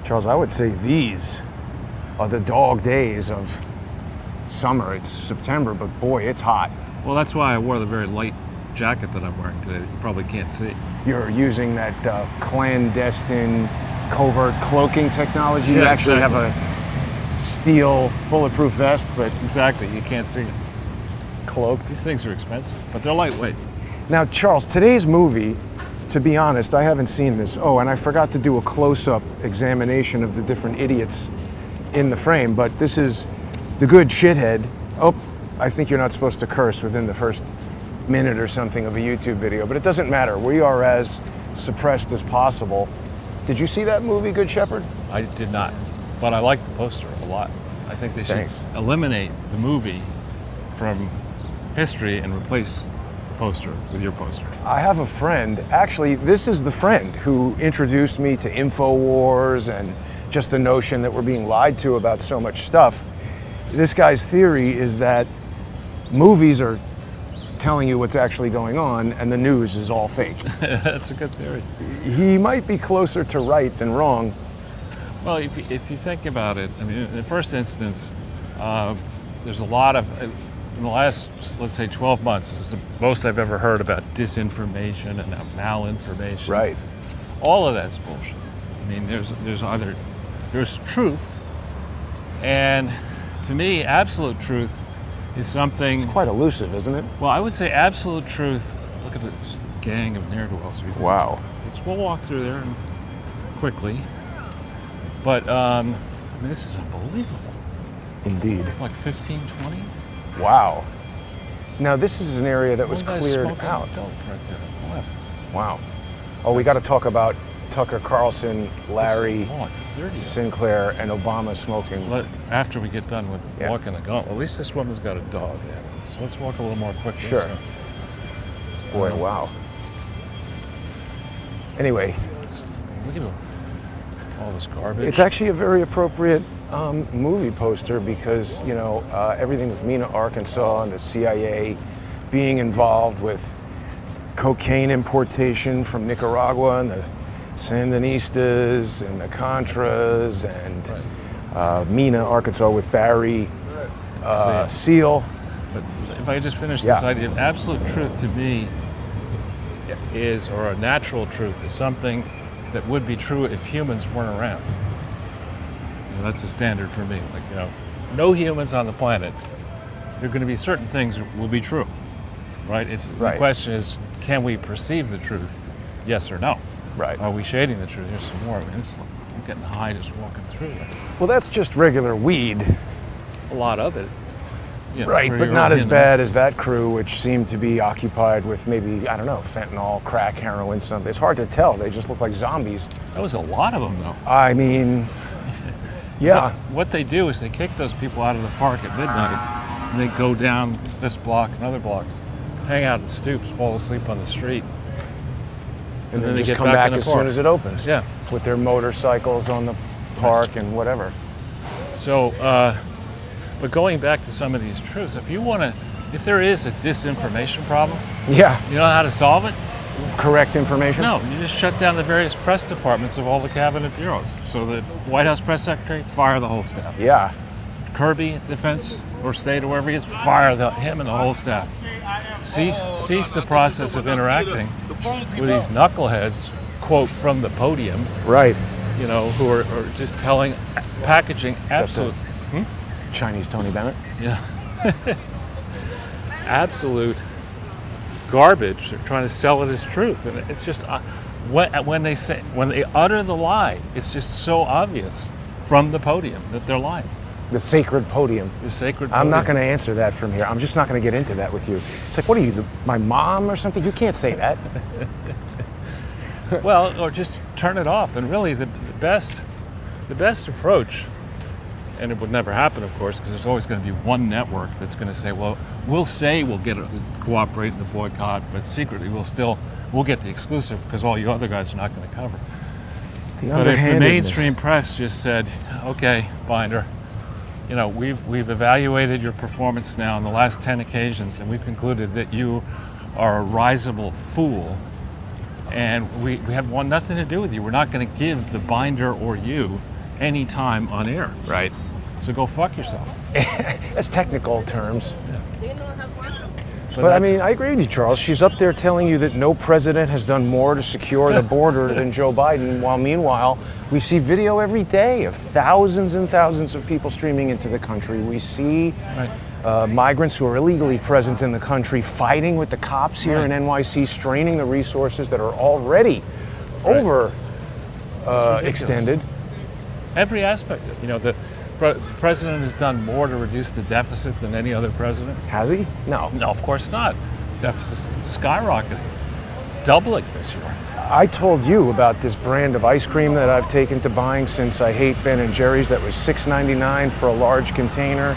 Charles, I would say these are the dog days of summer. It's September, but boy, it's hot. Well, that's why I wore the very light jacket that I'm wearing today that you probably can't see. You're using that clandestine covert cloaking technology. You Yeah, actually exactly. have a steel bulletproof vest, but Exactly, you can't see it. cloaked. These things are expensive, but they're lightweight. Now, Charles, today's movie, to be honest, I haven't seen this. Oh, and I forgot to do a close-up examination of the different idiots in the frame, but this is the good shithead. Oh, I think you're not supposed to curse within the first minute or something of a YouTube video, but it doesn't matter. We are as suppressed as possible. Did you see that movie, Good Shepherd? I did not, but I like the poster a lot. I think they Thanks. should eliminate the movie from history and replace the poster with your poster. I have a friend, actually, this is the friend who introduced me to InfoWars and just the notion that we're being lied to about so much stuff. This guy's theory is that movies are telling you what's actually going on and the news is all fake. That's a good theory. He might be closer to right than wrong. Well, if you think about it, I mean, in the first instance, there's a lot of, in the last, let's say, 12 months, this is the most I've ever heard about disinformation and malinformation. Right. All of that's bullshit. I mean, there's truth, and to me, absolute truth is something. It's quite elusive, isn't it? Well, I would say absolute truth. Look at this gang of ne'er-do-wells. Wow. We'll walk through there and quickly. But, I mean, this is unbelievable. Indeed. It's like 15, 20. Wow. Now, this is an area that was One guy's cleared smoking out. dope right there on the left. Wow. Oh, we got to talk about Tucker Carlson, Larry, This is more like 30. Sinclair, and Obama smoking. After we get done with Yeah. walking the gauntlet, at least this woman's got a dog. Yeah. So let's walk a little more quickly. Sure. Boy, wow. Anyway, Look at all this garbage. it's actually a very appropriate movie poster because, you know, everything with Mena, Arkansas, and the CIA being involved with cocaine importation from Nicaragua and the Sandinistas and the Contras and Mena, Arkansas with Barry Seal. But if I could just finish Yeah. this idea of absolute truth to me is, or a natural truth, is something that would be true if humans weren't around. You know, that's a standard for me. Like, you know, no humans on the planet, there are going to be certain things that will be true, right? Right. The question is, can we perceive the truth? Yes or no? Right. Are we shading the truth? Here's some more. I mean, I'm getting high just walking through it. Well, that's just regular weed. A lot of it. You know, Right, pretty but not early as in the- bad as that crew, which seemed to be occupied with maybe, I don't know, fentanyl, crack, heroin, something. It's hard to tell. They just look like zombies. That was a lot of them, though. I mean, yeah. What they do is they kick those people out of the park at midnight, and they go down this block and other blocks, hang out in stoops, fall asleep on the street, And then then they just get come back back in the as park. soon as it opens. Yeah. With their motorcycles on the park and whatever. So, but going back to some of these truths, if there is a disinformation problem, Yeah. you know how to solve it? Correct information? No, you just shut down the various press departments of all the cabinet bureaus. So the White House press secretary, fire the whole staff. Yeah. Kirby, Defense or State or wherever he is, fire him and the whole staff. Cease the process of interacting with these knuckleheads, quote, from the podium, Right. you know, who are just packaging absolute, Chinese Tony Bennett. yeah, absolute garbage. They're trying to sell it as truth, and it's just when they utter the lie, it's just so obvious from the podium that they're lying. The sacred podium. The sacred. I'm not podium. going to answer that from here. I'm just not going to get into that with you. It's like, what are you, my mom or something? You can't say that. Well, or just turn it off. And really, the best approach, and it would never happen, of course, because there's always going to be one network that's going to say, well, we'll cooperate in the boycott, but secretly we'll get the exclusive because all you other guys are not going to cover. But if the mainstream press just said, okay, Binder, you know, we've evaluated your performance now on the last 10 occasions, and we've concluded that you are a risible fool, and we have nothing to do with you. We're not going to give the Binder or you anytime on air. Right. So go fuck yourself. That's technical terms. So But I that's- mean, I agree with you, Charles. She's up there telling you that no president has done more to secure the border than Joe Biden, while meanwhile, we see video every day of thousands and thousands of people streaming into the country. We see migrants who are illegally present in the country fighting with the cops here in NYC, straining the resources that are already over extended. Every aspect of it. You know, the president has done more to reduce the deficit than any other president. Has he? No. No, of course not. Deficit's skyrocketing. It's doubling this year. I told you about this brand of ice cream that I've taken to buying since I hate Ben & Jerry's that was $6.99 for a large container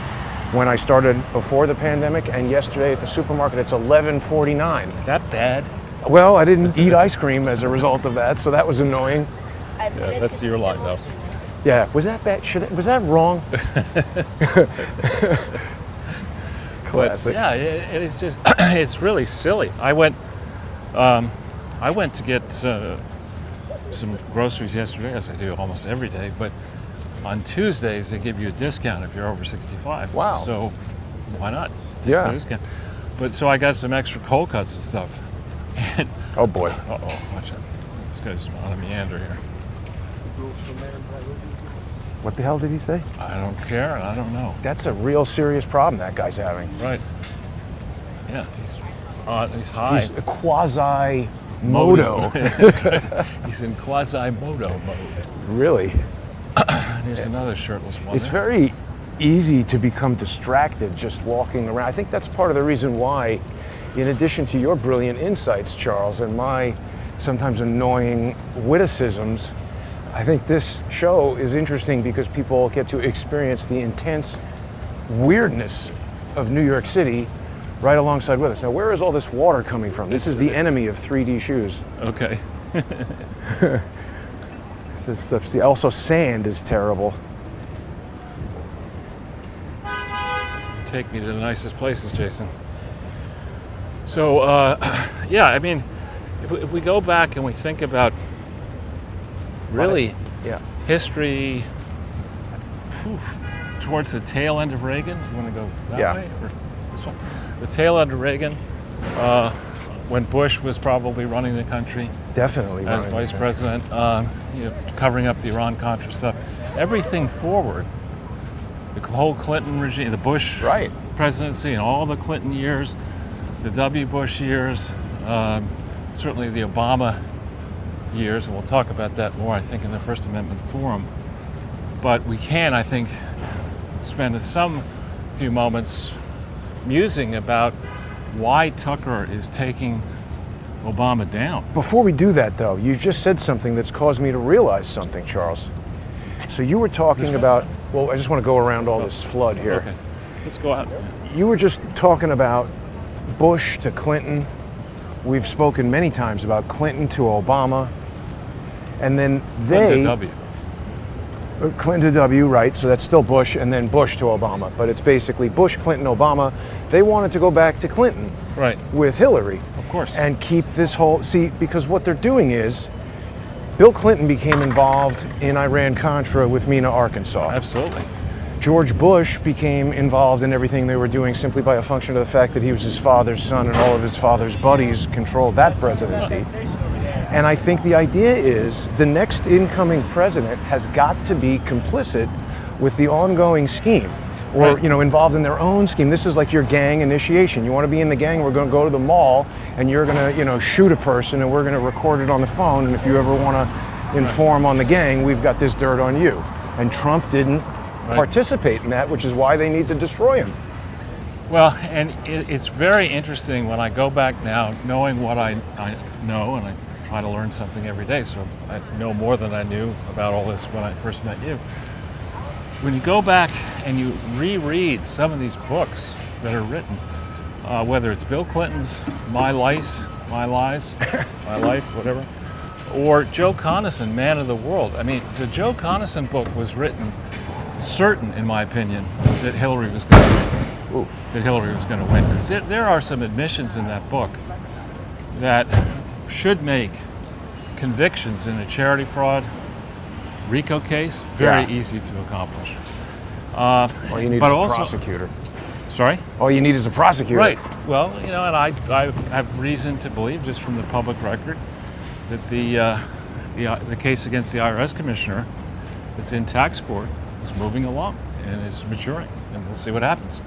when I started before the pandemic, and yesterday at the supermarket it's $11.49. Is that bad? Well, I didn't eat ice cream as a result of that, so that was annoying. Yeah, that's your line, though. Yeah, was that bad? Was that wrong? Classic. But, yeah, it is just, it's really silly. I went to get some groceries yesterday, as I do almost every day, but on Tuesdays they give you a discount if you're over 65. Wow. So why not? Yeah. A discount. But so I got some extra cold cuts and stuff. And, Oh boy. watch out. This guy's on a meander here. What the hell did he say? I don't care, and I don't know. That's a real serious problem that guy's having. Right. Yeah, he's high. He's a quasi-moto. He's in quasi-moto mode. Really? And here's another shirtless one. It's very easy to become distracted just walking around. I think that's part of the reason why, in addition to your brilliant insights, Charles, and my sometimes annoying witticisms, I think this show is interesting because people get to experience the intense weirdness of New York City right alongside with us. Now, where is all this water coming from? This is the enemy of 3D shoes. Okay. This stuff. See, also sand is terrible. Take me to the nicest places, Jason. So, yeah, I mean, if we go back and we think about really Yeah. history towards the tail end of Reagan, you want to go that Yeah. way or this one? The tail end of Reagan, when Bush was probably running the country Definitely. as running vice there. president, covering up the Iran-Contra stuff. Everything forward, the whole Clinton regime, the Bush Right. presidency and all the Clinton years, the W. Bush years, certainly the Obama years, and we'll talk about that more, I think, in the First Amendment Forum. But we can, I think, spend some few moments musing about why Tucker is taking Obama down. Before we do that, though, you just said something that's caused me to realize something, Charles. So you were talking about, well, I just want to go around all this flood here. Okay, let's go out. You were just talking about Bush to Clinton. We've spoken many times about Clinton to Obama. And then Clinton W. Clinton to W, right, so that's still Bush, and then Bush to Obama. But it's basically Bush, Clinton, Obama. They wanted to go back to Clinton Right. with Hillary. Of course. And keep this whole, see, because what they're doing is, Bill Clinton became involved in Iran-Contra with Mena, Arkansas. Absolutely. George Bush became involved in everything they were doing simply by a function of the fact that he was his father's son and all of his father's buddies controlled that presidency. And I think the idea is the next incoming president has got to be complicit with the ongoing scheme or, Right. Involved in their own scheme. This is like your gang initiation. You want to be in the gang, we're going to go to the mall and you're going to, shoot a person and we're going to record it on the phone. And if you ever want to inform on the gang, we've got this dirt on you. And Trump didn't participate in that, which is why they need to destroy him. Well, and it's very interesting when I go back now, knowing what I know, and I try to learn something every day, so I know more than I knew about all this when I first met you. When you go back and you reread some of these books that are written, whether it's Bill Clinton's My Lies, My Life, whatever, or Joe Conason, Man of the World. I mean, the Joe Conason book was written certain, in my opinion, that Hillary was going to win. Ooh. That Hillary was going to win, because there are some admissions in that book that should make convictions in a charity fraud RICO case, very Yeah. easy to accomplish. All you need but is a also- prosecutor. Sorry? All you need is a prosecutor. Right. Well, you know, and I have reason to believe, just from the public record, that the case against the IRS commissioner that's in tax court is moving along and is maturing, and we'll see what happens.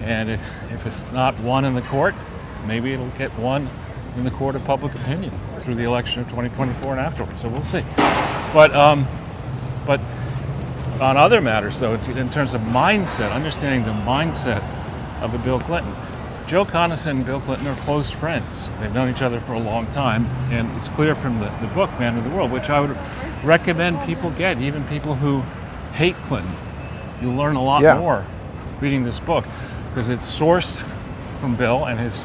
And if it's not won in the court, maybe it'll get won in the court of public opinion through the election of 2024 and afterwards. So we'll see. But on other matters, though, in terms of mindset, understanding the mindset of a Bill Clinton, Joe Conason and Bill Clinton are close friends. They've known each other for a long time, and it's clear from the book, Man of the World, which I would recommend people get, even people who hate Clinton. You'll learn a lot more reading this book, because it's sourced from Bill and his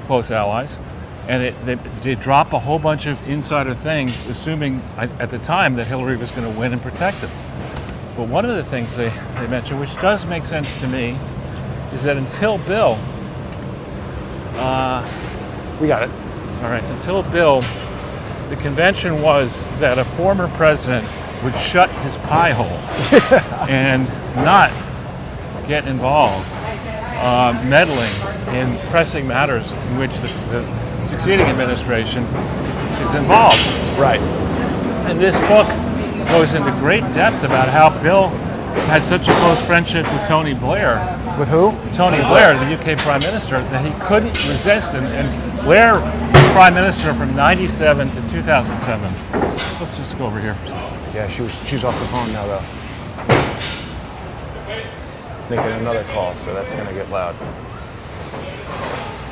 close allies, and they drop a whole bunch of insider things, assuming at the time that Hillary was going to win and protect him. But one of the things they mention, which does make sense to me, is that until Bill, We got it. all right, until Bill, the convention was that a former president would shut his pie hole and not get involved, meddling in pressing matters in which the succeeding administration is involved. Right. And this book goes into great depth about how Bill had such a close friendship with Tony Blair. With who? Tony Blair, the UK Prime Minister, that he couldn't resist. And Blair was Prime Minister from 97 to 2007. Let's just go over here for a second. Yeah, she's off the phone now, though. Making another call, so that's going to get loud.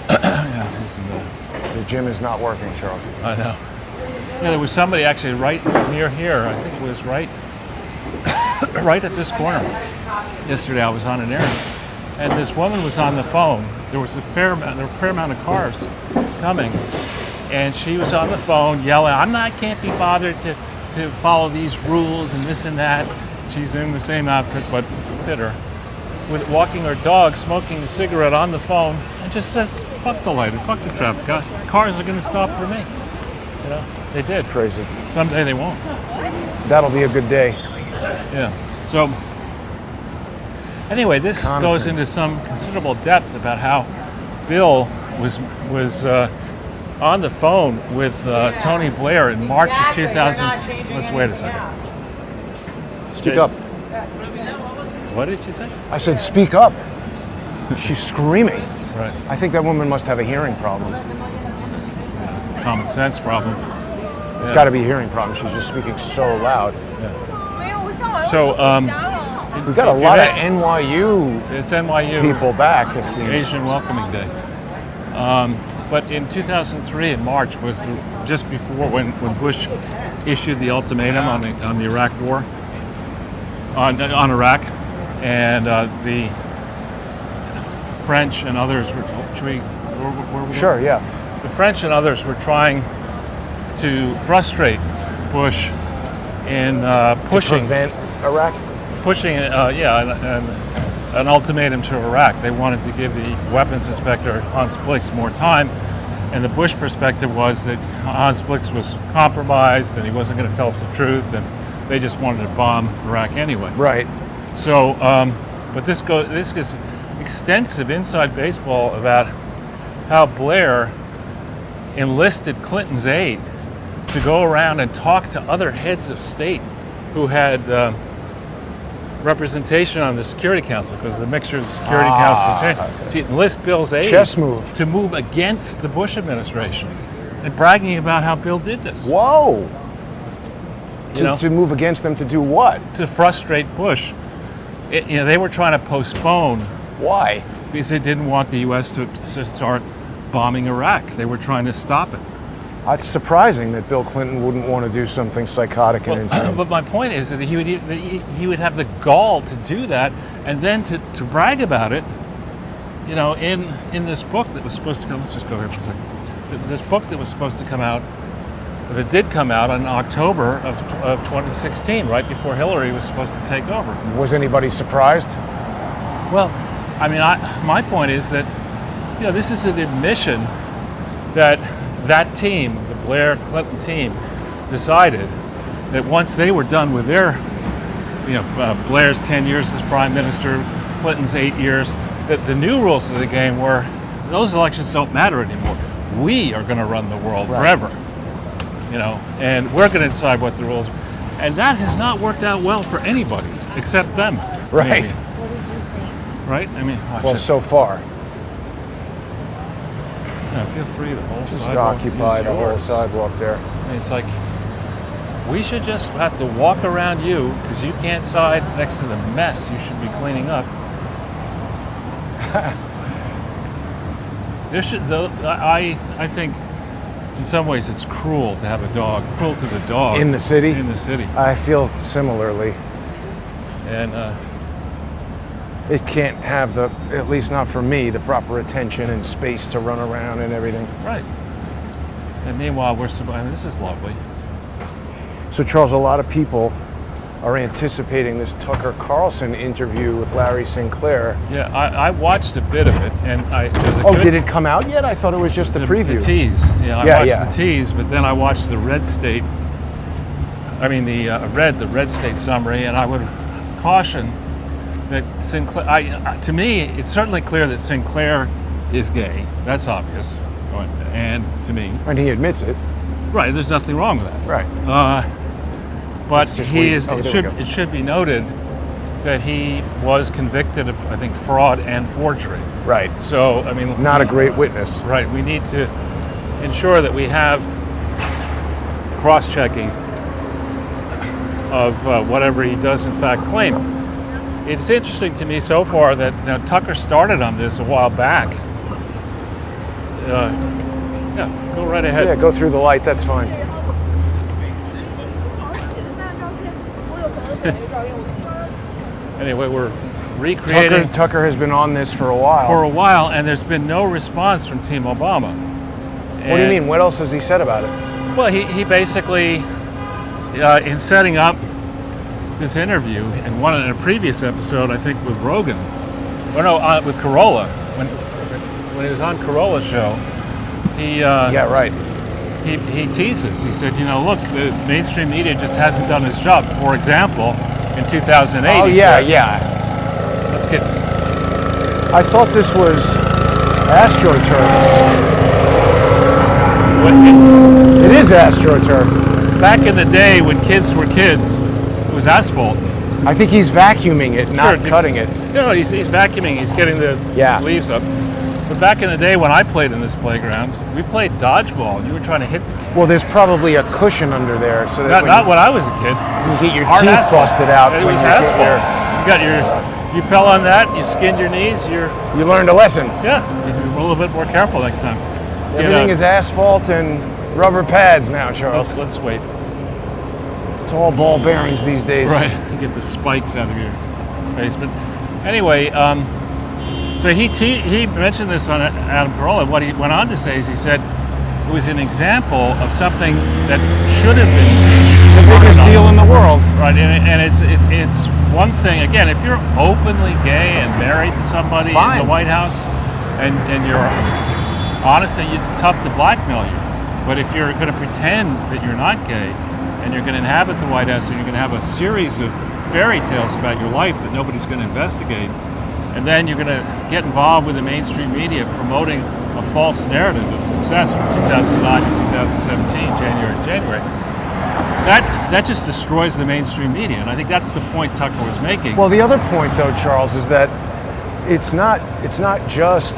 Yeah, listen to The gym is not working, Charles. I know. Yeah, there was somebody actually right near here. I think it was right at this corner. Yesterday I was on an errand, and this woman was on the phone. There was a fair amount of cars coming, and she was on the phone yelling, I can't be bothered to follow these rules and this and that. She's in the same outfit, but fitter, with walking her dog, smoking a cigarette on the phone, and just says, fuck the light and fuck the traffic. Cars are going to stop for me. You know, they did. Crazy. Someday they won't. That'll be a good day. Yeah. So, anyway, this Conason. goes into some considerable depth about how Bill was on the phone with Tony Blair in March of 2000. Let's wait a second. Speak up. What did you say? I said, speak up. She's screaming. Right. I think that woman must have a hearing problem. Common sense problem. It's got to be a hearing problem. She's just speaking so loud. So, We got a lot of NYU it's NYU people back, it seems. Asian Welcoming Day. But in 2003, in March, was just before when Bush issued the ultimatum on the Iraq War, on Iraq, and the French and others were. Where we Sure, yeah. The French and others were trying to frustrate Bush in pushing Prevent Iraq? an ultimatum to Iraq. They wanted to give the weapons inspector Hans Blix more time, and the Bush perspective was that Hans Blix was compromised and he wasn't going to tell us the truth, and they just wanted to bomb Iraq anyway. Right. So, but this is extensive inside baseball about how Blair enlisted Clinton's aid to go around and talk to other heads of state who had representation on the Security Council, because the mixture of the Security Council changed, to enlist Bill's aid Chess move. to move against the Bush administration, and bragging about how Bill did this. Whoa. You know? To move against them to do what? To frustrate Bush. They were trying to postpone Why? because they didn't want the U.S. to start bombing Iraq. They were trying to stop it. It's surprising that Bill Clinton wouldn't want to do something psychotic and insane. But my point is that he would have the gall to do that, and then to brag about it. You know, in this book that was supposed to come. Let's just go here for a second. This book that was supposed to come out, that did come out in October of 2016, right before Hillary was supposed to take over. Was anybody surprised? Well, I mean, my point is that, you know, this is an admission that team, the Blair Clinton team, decided that once they were done with their, Blair's 10 years as prime minister, Clinton's 8 years, that the new rules of the game were those elections don't matter anymore. We are going to run the world forever, and we're going to decide what the rules are. And that has not worked out well for anybody except them. Right. Maybe. What did you think? Right? I mean, watch Well, it. so far. Feel free, the whole Just sidewalk occupy is the whole yours. sidewalk there. I mean, it's like, we should just have to walk around you because you can't side next to the mess you should be cleaning up. I think in some ways it's cruel to have a dog, cruel to the dog. In the city? In the city. I feel similarly. And It can't have at least not for me, the proper attention and space to run around and everything. right. And meanwhile, this is lovely. So Charles, a lot of people are anticipating this Tucker Carlson interview with Larry Sinclair. Yeah, I watched a bit of it, and Did it come out yet? I thought it was just the preview. The tease. Yeah, I watched the tease, but then I watched the Red State. The Red State summary, and I would caution that Sinclair. To me, it's certainly clear that Sinclair is gay. That's obvious, and to me, And he admits it. right. There's nothing wrong with that. Right. But It's just he weird. is. Oh, It there we go. should be noted that he was convicted of, I think, fraud and forgery. Right. So Not a great witness. Right. We need to ensure that we have cross-checking of whatever he does in fact claim. It's interesting to me so far that Tucker started on this a while back. Go right ahead. Yeah, go through the light. That's fine. Anyway, we're recreating Tucker has been on this for a while. and there's been no response from Team Obama. What do you mean? What else has he said about it? Well, he basically, in setting up this interview, in a previous episode, I think with Rogan, with Carolla, when he was on Carolla's show, he Yeah, right. he teases. He said, look, the mainstream media just hasn't done its job. For example, in 2008. Oh, he yeah, said, yeah. Let's get. I thought this was AstroTurf. It is AstroTurf. Back in the day when kids were kids, it was asphalt. I think he's vacuuming it, not cutting it. He's vacuuming. He's getting the leaves up. But back in the day when I played in this playground, we played dodgeball. And you were trying to hit the kid. Well, there's probably a cushion under there, so that Not when I was a kid. you get your Hard teeth asphalt. busted out. It when was you get asphalt. You fell on that. You skinned your knees. there. You learned a lesson. You're a little bit more careful next time. Everything is asphalt and rubber pads now, Charles. Let's wait. It's all ball bearings these days. Right, you get the spikes out of your basement. Anyway, so he mentioned this on Adam Carolla. What he went on to say is he said it was an example of something that should have been The biggest deal in the world. right, and it's one thing. Again, if you're openly gay and married to somebody in the White House, and you're honest, and it's tough to blackmail you. But if you're going to pretend that you're not gay, and you're going to inhabit the White House, and you're going to have a series of fairy tales about your life that nobody's going to investigate, and then you're going to get involved with the mainstream media promoting a false narrative of success from 2009 to 2017, January, that just destroys the mainstream media. And I think that's the point Tucker was making. Well, the other point, though, Charles, is that it's not just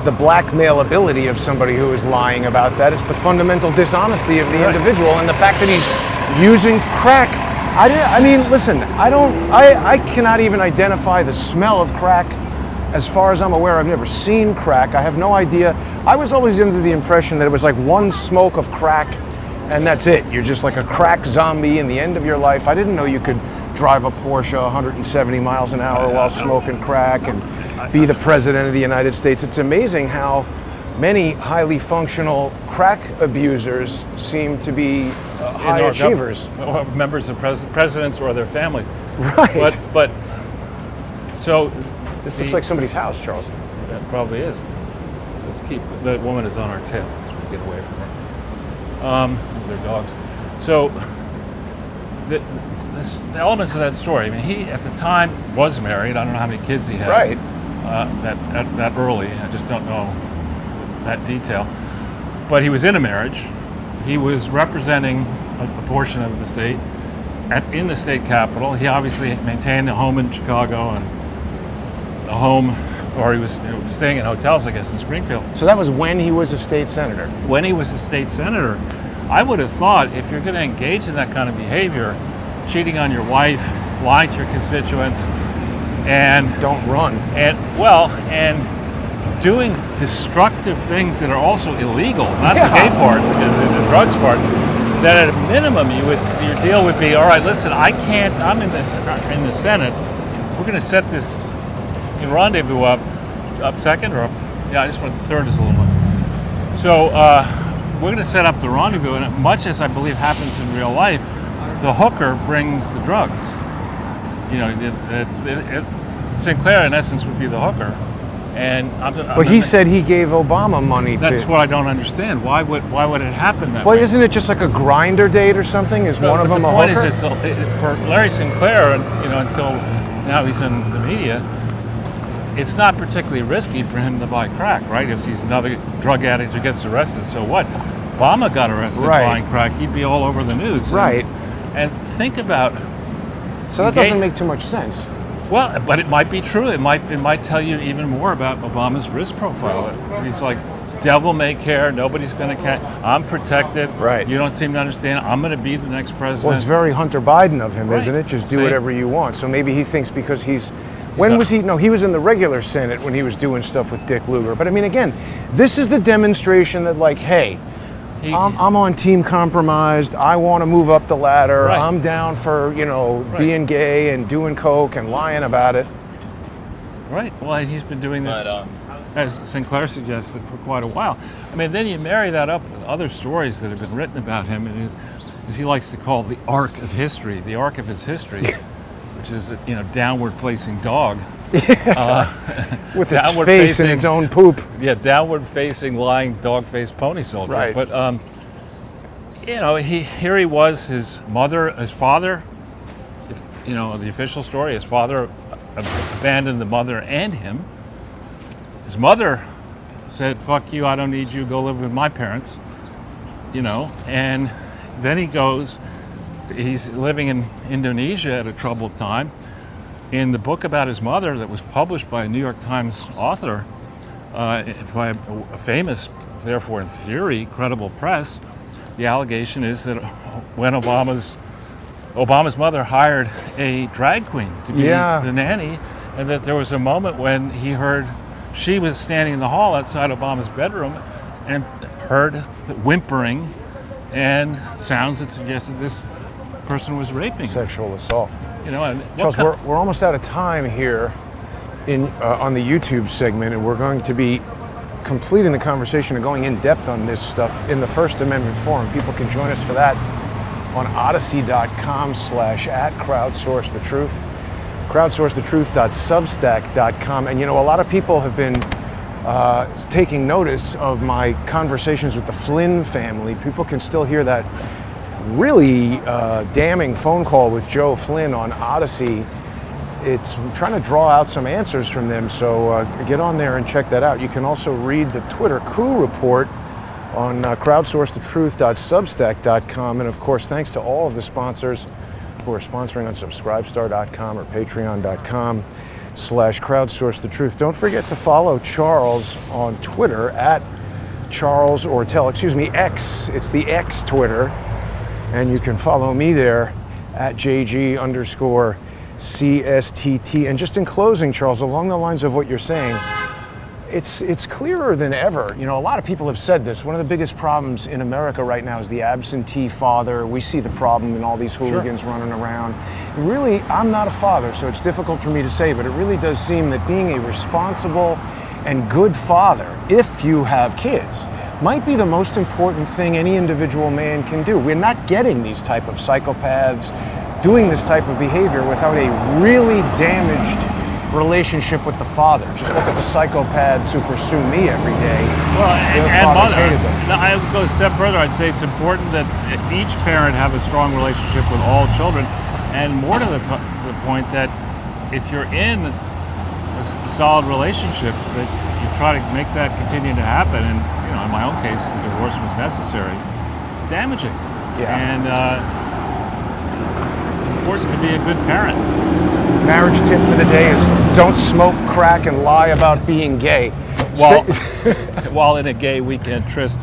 the blackmailability of somebody who is lying about that. It's the fundamental dishonesty of the individual and the fact that he's using crack. I mean, listen, I cannot even identify the smell of crack. As far as I'm aware, I've never seen crack. I have no idea. I was always under the impression that it was like one smoke of crack and that's it. You're just like a crack zombie in the end of your life. I didn't know you could drive a Porsche 170 miles an hour while smoking crack and be the president of the United States. It's amazing how many highly functional crack abusers seem to be high achievers. Or members of presidents or their families. Right. But so This looks like somebody's house, Charles. That probably is. Let's keep, the woman is on our tail. So we get away from her. Their dogs. So the elements of that story. I mean, he at the time was married. I don't know how many kids he had. Right. That early. I just don't know that detail. But he was in a marriage. He was representing a portion of the state in the state capitol. He obviously maintained a home in Chicago and a home, or he was staying in hotels, I guess, in Springfield. So that was when he was a state senator. When he was a state senator, I would have thought if you're going to engage in that kind of behavior, cheating on your wife, lying to your constituents, and don't run. And doing destructive things that are also illegal, not the gay part, the drugs part, that at a minimum your deal would be, all right, listen, I'm in the Senate, we're going to set this rendezvous up second or up, yeah, I just went third is a little bit. So we're going to set up the rendezvous, and much as I believe happens in real life, the hooker brings the drugs. You know, Sinclair in essence would be the hooker. But he said he gave Obama money. That's what I don't understand. Why would it happen that way? Well, isn't it just like a grinder date or something? Is one of them a hooker? The point is, for Larry Sinclair, until now he's in the media, it's not particularly risky for him to buy crack, right? If he's another drug addict who gets arrested, so what? Obama got arrested buying crack, he'd be all over the news. Right. And think about... So that doesn't make too much sense. Well, but it might be true. It might tell you even more about Obama's risk profile. He's like, devil may care. Nobody's going to catch. I'm protected. Right. You don't seem to understand. I'm going to be the next president. Well, it's very Hunter Biden of him, isn't it? Just do whatever you want. So maybe he thinks because he's... When was he? No, he was in the regular Senate when he was doing stuff with Dick Lugar. But I mean, again, this is the demonstration that, like, hey, I'm on team compromised. I want to move up the ladder. Right. I'm down for, being gay and doing coke and lying about it. Right. Well, he's been doing this, as Sinclair suggested, for quite a while. I mean, then you marry that up with other stories that have been written about him, and as he likes to call the arc of history, the arc of his history, which is a downward-facing dog. With its face in its own poop. Yeah, downward-facing, lying, dog-faced pony soldier. Right. But, here he was, his father, the official story, his father abandoned the mother and him. His mother said, fuck you, I don't need you, go live with my parents. And then he's living in Indonesia at a troubled time. In the book about his mother that was published by a New York Times author, by a famous, therefore in theory, credible press, the allegation is that when Obama's mother hired a drag queen to be the nanny, and that there was a moment when he heard she was standing in the hall outside Obama's bedroom and heard the whimpering and sounds that suggested this person was raping her. Sexual assault. And Charles, we're almost out of time here on the YouTube segment, and we're going to be completing the conversation and going in depth on this stuff in the First Amendment Forum. People can join us for that on odyssey.com/@crowdsourcethetruth, crowdsourcethetruth.substack.com. And a lot of people have been taking notice of my conversations with the Flynn family. People can still hear that really damning phone call with Joe Flynn on Odyssey. It's trying to draw out some answers from them, so get on there and check that out. You can also read the Twitter coup report on crowdsourcethetruth.substack.com. And of course, thanks to all of the sponsors who are sponsoring on subscribestar.com or patreon.com/crowdsourcethetruth. Don't forget to follow Charles on Twitter at Charles Ortel, X. It's the X Twitter. And you can follow me there at JG_CSTT. And just in closing, Charles, along the lines of what you're saying, it's clearer than ever. A lot of people have said this. One of the biggest problems in America right now is the absentee father. We see the problem in all these hooligans running around. Really, I'm not a father, so it's difficult for me to say, but it really does seem that being a responsible and good father, if you have kids, might be the most important thing any individual man can do. We're not getting these type of psychopaths doing this type of behavior without a really damaged relationship with the father. Just look at the psychopaths who pursue me every day. Well, Their and fathers mother. hated them. No, I would go a step further. I'd say it's important that each parent have a strong relationship with all children, and more to the point that if you're in a solid relationship, that you try to make that continue to happen. And in my own case, the divorce was necessary. It's damaging, and it's important to be a good parent. Marriage tip for the day is don't smoke crack and lie about being gay. While in a gay weekend tryst